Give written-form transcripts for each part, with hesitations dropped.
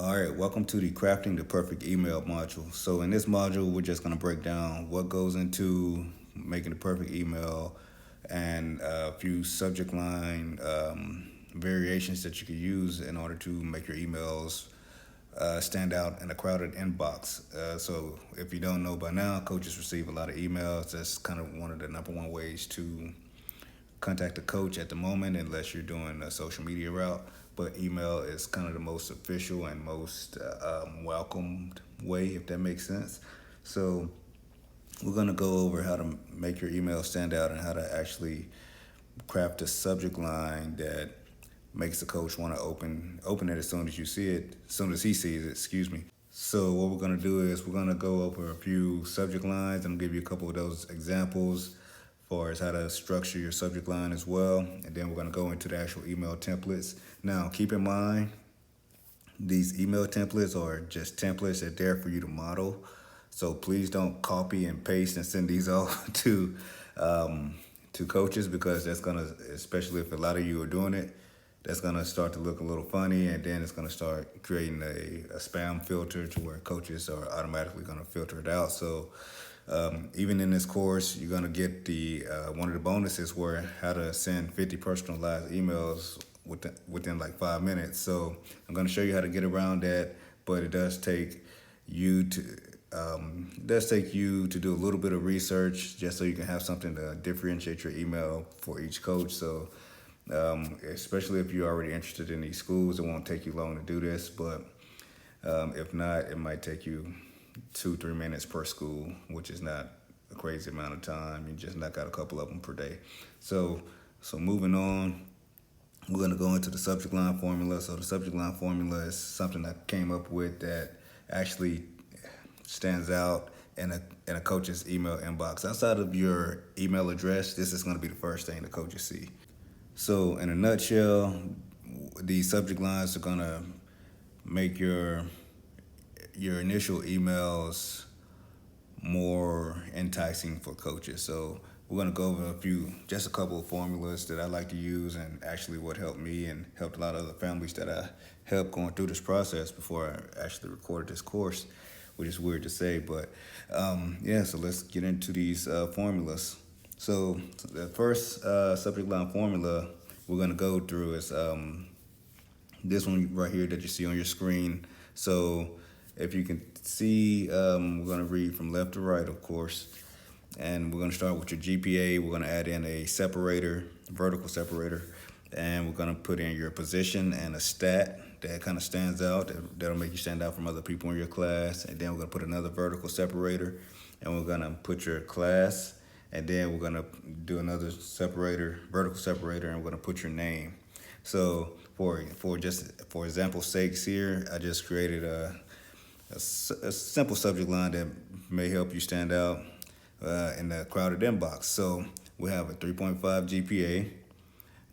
All right, welcome to the Crafting the Perfect Email module. So, in this module, we're just going to break down what goes into making the perfect email and a few subject line variations that you can use in order to make your emails stand out in a crowded inbox. So, if you don't know by now, coaches receive a lot of emails. That's kind of one of the number one ways to contact a coach at the moment unless you're doing a social media route. But email is kind of the most official and most welcomed way, if that makes sense. So we're going to go over how to make your email stand out and how to actually craft a subject line that makes the coach want to open it as soon as you see it, as soon as he sees it, excuse me. So what we're gonna do is we're gonna go over a few subject lines. I'm gonna give you a couple of those examples as far as how to structure your subject line as well. And then we're gonna go into the actual email templates. Now keep in mind these email templates are just templates. They're there for you to model. So please don't copy and paste and send these off to coaches, because that's gonna, especially if a lot of you are doing it, that's gonna start to look a little funny, and then it's gonna start creating a spam filter to where coaches are automatically gonna filter it out. So even in this course, you're gonna get the one of the bonuses where how to send 50 personalized emails within like 5 minutes. So I'm gonna show you how to get around that, but it does take you to do a little bit of research just so you can have something to differentiate your email for each coach. So especially if you're already interested in these schools, it won't take you long to do this, but if not, it might take you 2-3 minutes per school, which is not a crazy amount of time. You just knock out a couple of them per day. So moving on, we're going to go into the subject line formula. So the subject line formula is something I came up with that actually stands out in a coach's email inbox. Outside of your email address, this is going to be the first thing the coaches see. So in a nutshell, these subject lines are going to make your initial emails more enticing for coaches. So we're going to go over just a couple of formulas that I like to use, and actually what helped me and helped a lot of other families that I helped going through this process before I actually recorded this course, which is weird to say, but yeah, so let's get into these formulas. So the first subject line formula we're going to go through is this one right here that you see on your screen. So if you can see, we're going to read from left to right, of course. And we're going to start with your GPA. We're going to add in a separator, vertical separator. And we're going to put in your position and a stat that kind of stands out. That'll make you stand out from other people in your class. And then we're going to put another vertical separator. And we're going to put your class. And then we're going to do another separator, vertical separator, and we're going to put your name. So for example sakes here, I just created a simple subject line that may help you stand out in the crowded inbox. So we have a 3.5 GPA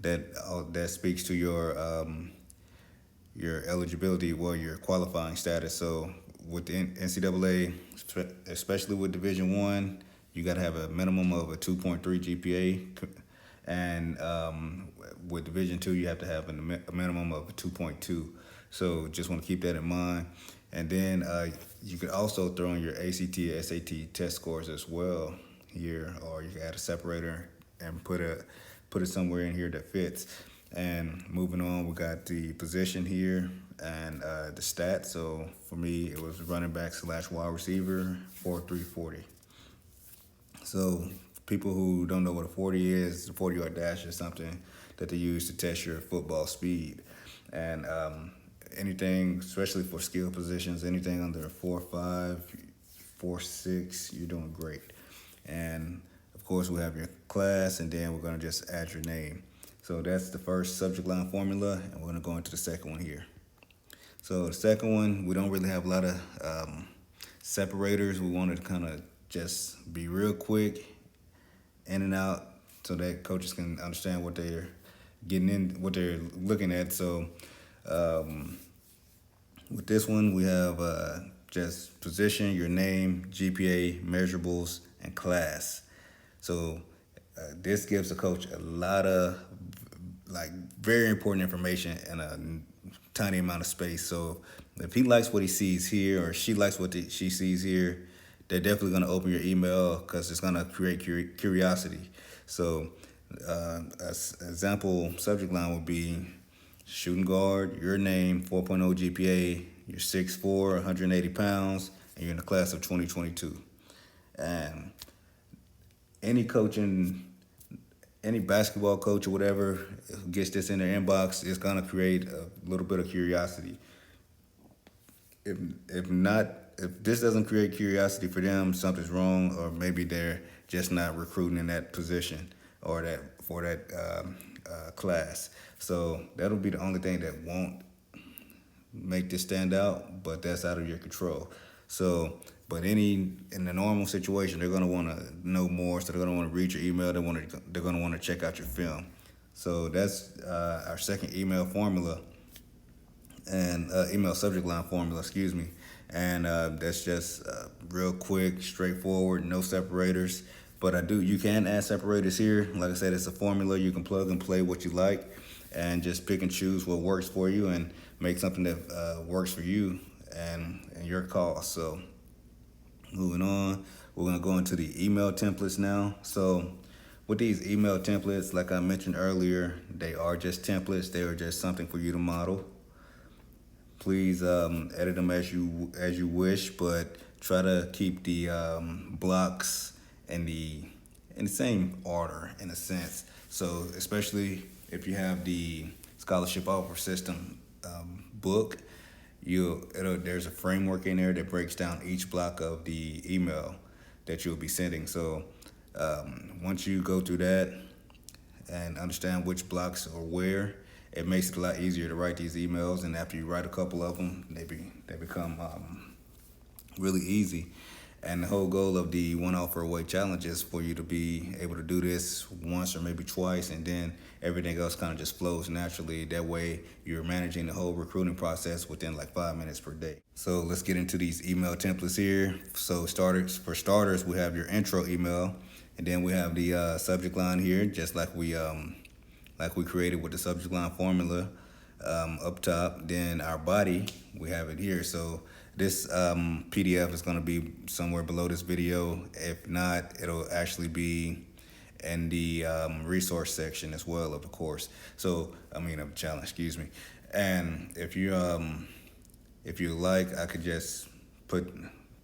that speaks to your eligibility, well, your qualifying status. So with the NCAA, especially with Division I, you got to have a minimum of a 2.3 GPA, and with Division II, you have to have a minimum of 2.2. So just want to keep that in mind. And then you could also throw in your ACT, SAT test scores as well here, or you can add a separator and put it somewhere in here that fits. And moving on, we got the position here and the stats. So for me, it was running back / wide receiver, 4.340. So people who don't know what a 40 is, the 40-yard dash is something that they use to test your football speed. And anything, especially for skill positions, anything under 4.5, 4.6, you're doing great. And of course, we have your class, and then we're going to just add your name. So that's the first subject line formula, and we're going to go into the second one here. So the second one, we don't really have a lot of separators. We wanted to kind of just be real quick, in and out, so that coaches can understand what they're getting in, what they're looking at. So with this one, we have just position, your name, GPA, measurables, and class. So this gives the coach a lot of like very important information in a tiny amount of space. So if he likes what he sees here or she likes what she sees here, they're definitely going to open your email because it's going to create curiosity. So as example subject line would be shooting guard, your name, 4.0 GPA, you're 6'4", 180 pounds, and you're in the class of 2022. And any coaching, any basketball coach or whatever who gets this in their inbox is gonna create a little bit of curiosity. If not, if this doesn't create curiosity for them, something's wrong, or maybe they're just not recruiting in that position or that for that class. So that'll be the only thing that won't make this stand out, but that's out of your control. So, but in the normal situation, they're gonna want to know more, so they're gonna want to read your email. They're gonna want to check out your film. So that's our second email formula and email subject line formula. Excuse me. And that's just real quick, straightforward, no separators. But you can add separators here. Like I said, it's a formula. You can plug and play what you like and just pick and choose what works for you and make something that works for you and your cause. So moving on, we're going to go into the email templates now. So with these email templates, like I mentioned earlier, they are just templates. They are just something for you to model. Please edit them as you wish, but try to keep the blocks in the same order in a sense. So especially if you have the scholarship offer system book, there's a framework in there that breaks down each block of the email that you'll be sending. So once you go through that and understand which blocks are where, it makes it a lot easier to write these emails. And after you write a couple of them, they become really easy. And the whole goal of the One Offer Away Challenge is for you to be able to do this once or maybe twice, and then everything else kind of just flows naturally. That way you're managing the whole recruiting process within like 5 minutes per day. So let's get into these email templates here. So for starters, we have your intro email, and then we have the subject line here, just like we created with the subject line formula up top. Then our body, we have it here. So this PDF is going to be somewhere below this video. If not, it'll actually be in the resource section as well of the course. So, of the challenge, excuse me. And if you like, I could just put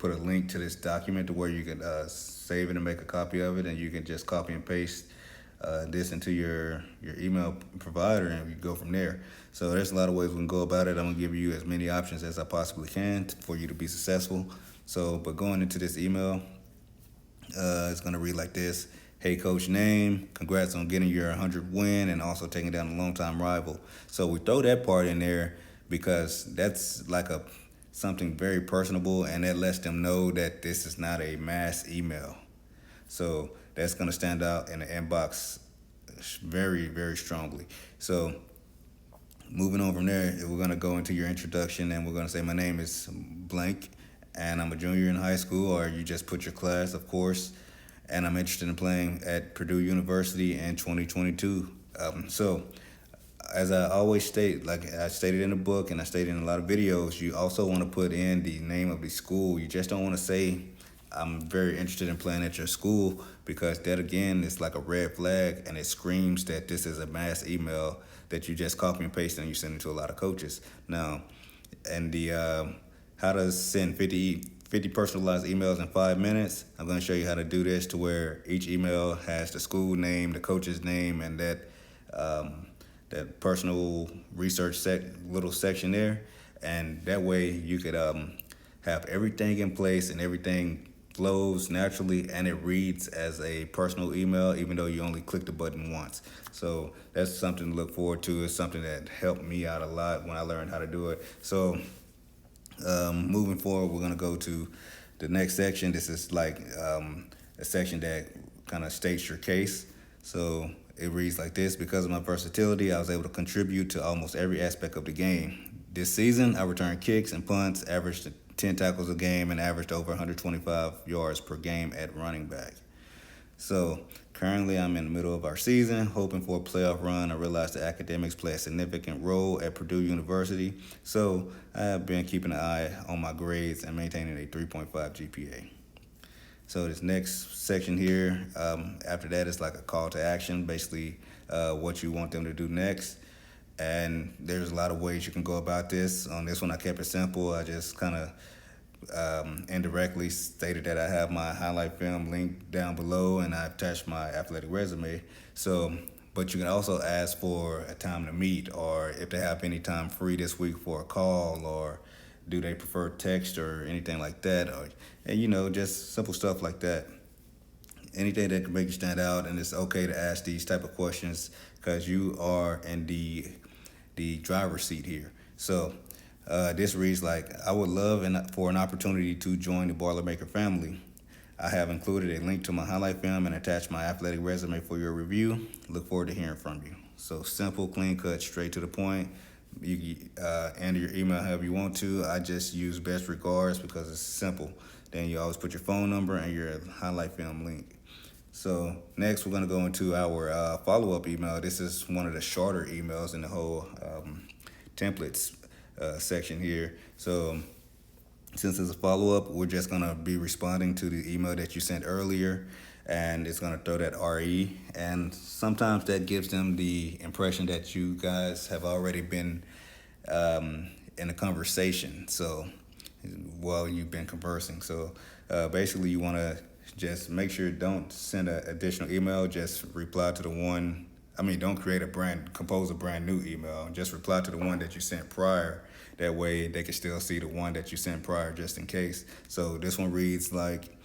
a link to this document to where you can save it and make a copy of it, and you can just copy and paste this into your email provider, and we go from there. So there's a lot of ways we can go about it. I'm gonna give you as many options as I possibly can for you to be successful. So, but going into this email, it's gonna read like this: Hey, Coach Name, congrats on getting your 100 win and also taking down a longtime rival. So we throw that part in there because that's like something very personable, and that lets them know that this is not a mass email. So that's going to stand out in the inbox very, very strongly. So moving on from there, we're going to go into your introduction, and we're going to say, my name is blank, and I'm a junior in high school, or you just put your class, of course, and I'm interested in playing at Purdue University in 2022. So as I always state, like I stated in the book and I stated in a lot of videos, you also want to put in the name of the school. You just don't want to say, I'm very interested in playing at your school, because that, again, is like a red flag, and it screams that this is a mass email that you just copy and paste and you send it to a lot of coaches. Now, and the how to send 50 personalized emails in 5 minutes, I'm going to show you how to do this to where each email has the school name, the coach's name, and that personal research little section there. And that way you could have everything in place and everything flows naturally, and it reads as a personal email, even though you only click the button once. So that's something to look forward to. It's something that helped me out a lot when I learned how to do it. So moving forward, we're going to go to the next section. This is like a section that kind of states your case. So it reads like this: because of my versatility, I was able to contribute to almost every aspect of the game. This season, I returned kicks and punts, averaged 10 tackles a game, and averaged over 125 yards per game at running back. So currently I'm in the middle of our season, hoping for a playoff run. I realize the academics play a significant role at Purdue University, so I have been keeping an eye on my grades and maintaining a 3.5 GPA. So this next section here, after that, is like a call to action, basically what you want them to do next. And there's a lot of ways you can go about this. On this one, I kept it simple. I just kind of indirectly stated that I have my highlight film link down below, and I attached my athletic resume. So, but you can also ask for a time to meet, or if they have any time free this week for a call, or do they prefer text or anything like that, or and just simple stuff like that. Anything that can make you stand out, and it's okay to ask these type of questions because you are in the driver's seat here. So this reads like, I would love for an opportunity to join the Boilermaker family. I have included a link to my highlight film and attached my athletic resume for your review. Look forward to hearing from you. So simple, clean cut, straight to the point. You enter your email however you want to. I just use best regards because it's simple. Then you always put your phone number and your highlight film link. So next we're going to go into our follow-up email. This is one of the shorter emails in the whole templates section here. So since it's a follow-up, we're just going to be responding to the email that you sent earlier, and it's going to throw that RE. And sometimes that gives them the impression that you guys have already been in a conversation. So while you've been conversing. So basically you want to just make sure don't send an additional email. Just reply to the one. Don't compose a brand new email. Just reply to the one that you sent prior. That way they can still see the one that you sent prior just in case. So this one reads like,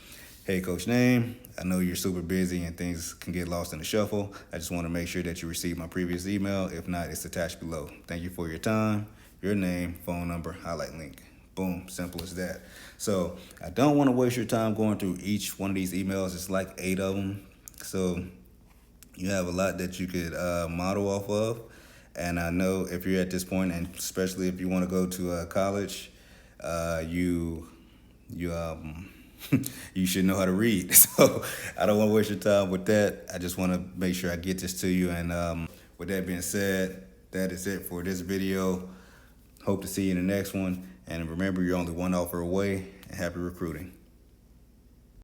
hey, Coach Name, I know you're super busy and things can get lost in the shuffle. I just want to make sure that you received my previous email. If not, it's attached below. Thank you for your time, your name, phone number, highlight link. Boom, simple as that. So I don't want to waste your time going through each one of these emails. It's like 8 of them. So you have a lot that you could model off of. And I know if you're at this point, and especially if you want to go to college, you you should know how to read. So I don't want to waste your time with that. I just want to make sure I get this to you. And with that being said, that is it for this video. Hope to see you in the next one. And remember, you're only one offer away, and happy recruiting.